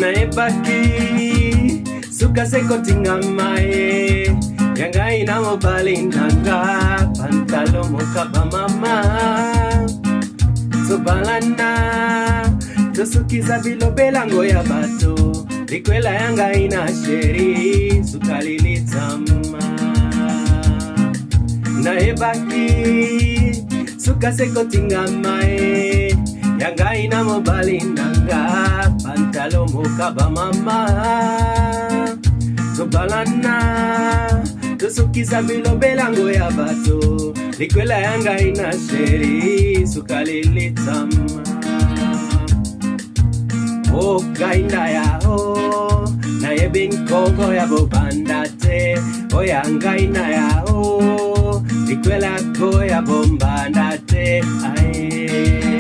naebaki suka sekotinga mae yanga ina mobali nanga pantalo mokaba mama sobalana tosukiza bilobelango ya bato likwela yanga ina sheri sukalilitama naebaki suka sekotinga mae yanga ina mobali nanga pantalo mokaba mama sobalana tosukiza bilobelango ya bato likwela yanga ina sheri sukalilitama o gainda ya o na yebin kongo ya bobandate o yanga ina ya o likwela ko ya bombandate ai